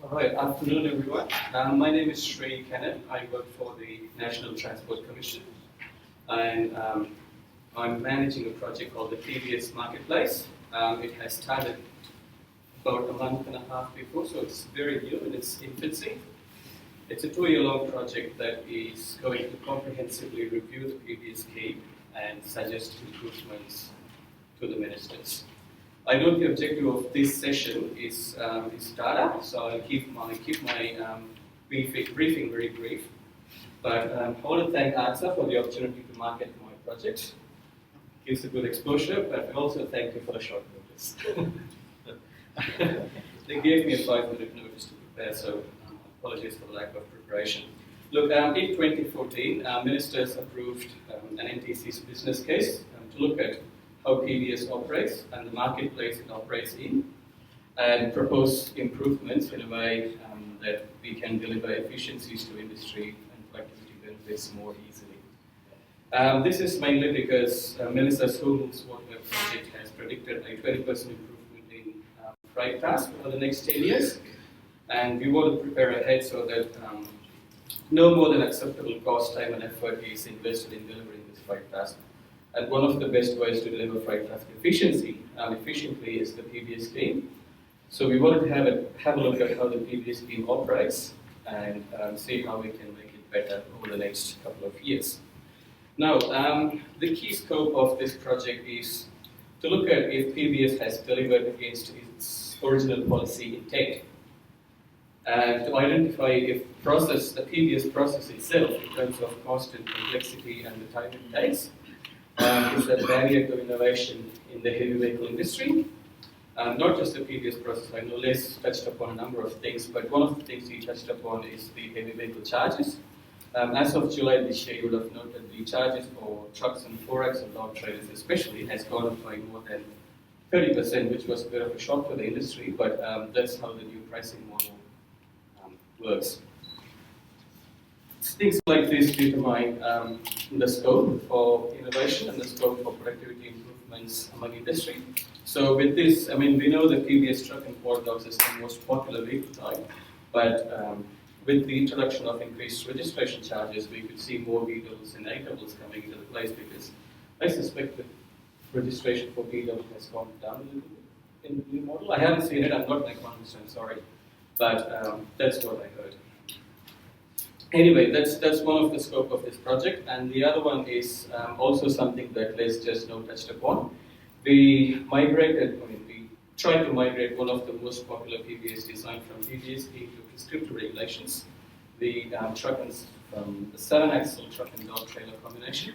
All right, afternoon everyone. My name is Sri Kannan. I work for the National Transport Commission, and I'm managing a project called the PBS Marketplace. It has started about a month and a half before, so it's very new in its infancy. It's a 2-year-long project that is going to comprehensively review the PBS scheme and suggest improvements to the ministers. I know the objective of this session is data, so I'll keep my briefing very brief. But I want to thank ARTSA for the opportunity to market my project. It gives a good exposure, but I also thank you for the short notice. They gave me a 5-minute notice to prepare, so apologies for the lack of preparation. Look, in 2014, ministers approved an NTC's business case to look at how PBS operates and the marketplace it operates in, and propose improvements in a way that we can deliver efficiencies to industry and productivity benefits more easily. This is mainly because Minister Sool's water project has predicted a 20% improvement in freight task over the next 10 years, and we want to prepare ahead so that no more than acceptable cost, time and effort is invested in delivering this freight task. And one of the best ways to deliver freight task efficiently is the PBS scheme. So we wanted to have a look at how the PBS scheme operates and see how we can make it better over the next couple of years. Now, the key scope of this project is to look at if PBS has delivered against its original policy intent, and to identify if the PBS process itself, in terms of cost and complexity and the time it takes, is a barrier to innovation in the heavy vehicle industry. Not just the PBS process. I know Les touched upon a number of things, but one of the things he touched upon is the heavy vehicle charges. As of July this year, you would have noted the charges for trucks and 4-axle dog trailers especially has gone up by more than 30%, which was a bit of a shock to the industry, but that's how the new pricing model works. Things like this determine the scope for innovation and the scope for productivity improvements among industry. So with this, we know that PBS truck and 4-dogs is the most popular vehicle type, but with the introduction of increased registration charges, we could see more B-doubles and A-doubles coming into the place, because I suspect that registration for B-double has gone down a little bit in the new model. I haven't seen it, I'm not like 100% sorry, but that's what I heard. Anyway, that's one of the scope of this project, and the other one is also something that Les just now touched upon. We tried to migrate one of the most popular PBS design from PBS into prescriptive regulations, the truck and the 7-axle truck and dog trailer combination.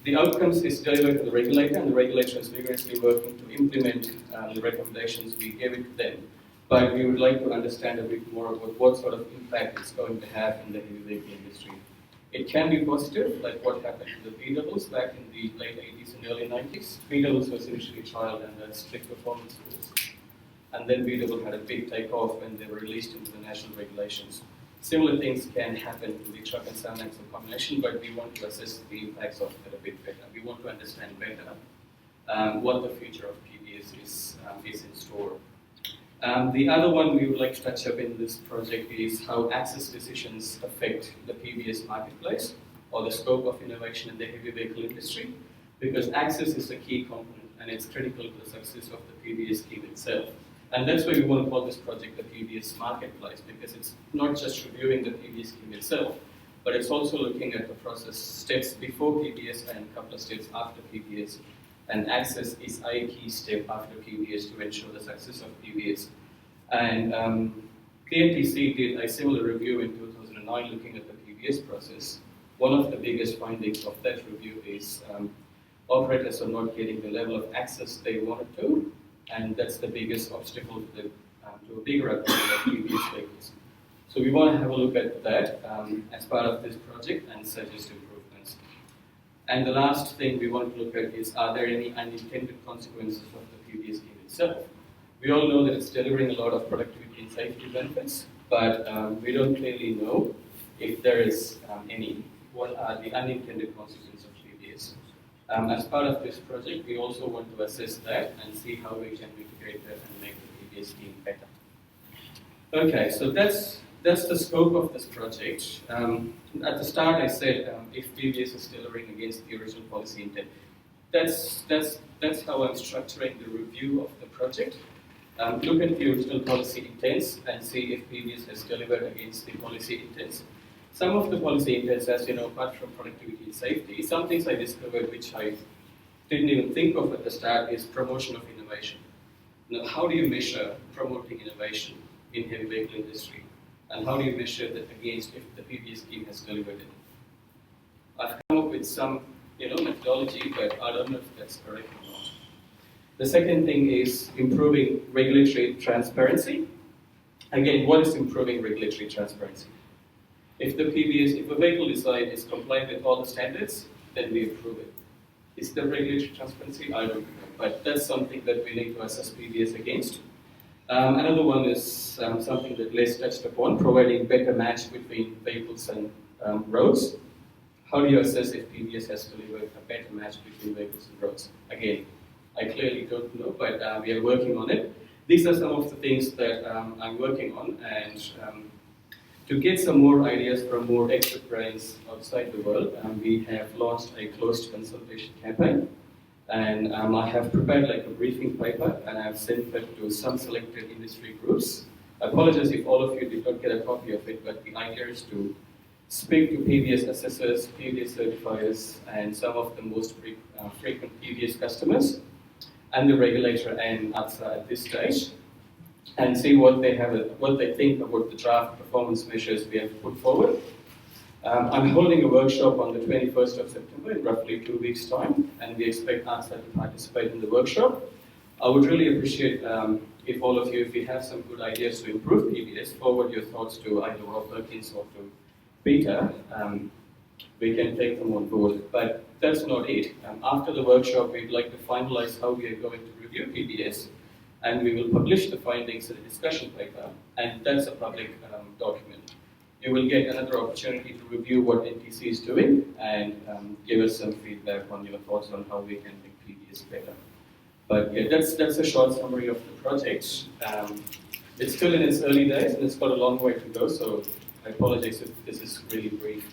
The outcomes is delivered to the regulator, and the regulator is vigorously working to implement the recommendations we gave it to them. But we would like to understand a bit more about what sort of impact it's going to have in the heavy vehicle industry. It can be positive, like what happened to the B-doubles back in the late 80s and early 90s. B-doubles was initially trialed under strict performance rules, and then B-double had a big takeoff when they were released into the national regulations. Similar things can happen to the truck and 7-axle combination, but we want to assess the impacts of it a bit better. We want to understand better what the future of PBS is in store. The other one we would like to touch up in this project is how access decisions affect the PBS marketplace or the scope of innovation in the heavy vehicle industry, because access is a key component and it's critical to the success of the PBS scheme itself. And that's why we want to call this project the PBS Marketplace, because it's not just reviewing the PBS scheme itself, but it's also looking at the process steps before PBS and a couple of steps after PBS. And access is a key step after PBS to ensure the success of PBS. And the NTC did a similar review in 2009 looking at the PBS process. One of the biggest findings of that review is operators are not getting the level of access they wanted to, and that's the biggest obstacle to a bigger upgrade of PBS vehicles. So we want to have a look at that as part of this project and suggest improvements. And the last thing we want to look at is, are there any unintended consequences of the PBS scheme itself? We all know that it's delivering a lot of productivity and safety benefits, but we don't clearly know if there is any. What are the unintended consequences of PBS? As part of this project, we also want to assess that and see how we can mitigate that and make the PBS scheme better. Okay, so that's the scope of this project. At the start, I said if PBS is tailoring against the original policy intent. That's how I'm structuring the review of the project. Look at the original policy intents and see if PBS has delivered against the policy intents. Some of the policy intents, as you know, apart from productivity and safety, some things I discovered which I didn't even think of at the start is promotion of innovation. Now, how do you measure promoting innovation in heavy vehicle industry? And how do you measure that against if the PBS scheme has delivered it? I've come up with some methodology, but I don't know if that's correct or not. The second thing is improving regulatory transparency. Again, what is improving regulatory transparency? If a vehicle design is compliant with all the standards, then we approve it. Is there regulatory transparency? I don't know, but that's something that we need to assess PBS against. Another one is something that Les touched upon, providing better match between vehicles and roads. How do you assess if PBS has delivered a better match between vehicles and roads? Again, I clearly don't know, but we are working on it. These are some of the things that I'm working on, and to get some more ideas from more expert brains outside the world, we have launched a closed consultation campaign. And I have prepared like a briefing paper, and I've sent that to some selected industry groups. I apologize if all of you did not get a copy of it, but the idea is to speak to PBS assessors, PBS certifiers, and some of the most frequent PBS customers, and the regulator and ARTSA at this stage, and see what they think about the draft performance measures we have put forward. I'm holding a workshop on the 21st of September in roughly 2 weeks' time, and we expect ARTSA to participate in the workshop. I would really appreciate if all of you, if you have some good ideas to improve PBS, forward your thoughts to either Rob Perkins or to Peter. We can take them on board, but that's not it. After the workshop, we'd like to finalize how we are going to review PBS, and we will publish the findings in a discussion paper, and that's a public document. You will get another opportunity to review what NTC is doing and give us some feedback on your thoughts on how we can make PBS better. But yeah, that's a short summary of the project. It's still in its early days and it's got a long way to go, so I apologize if this is really brief.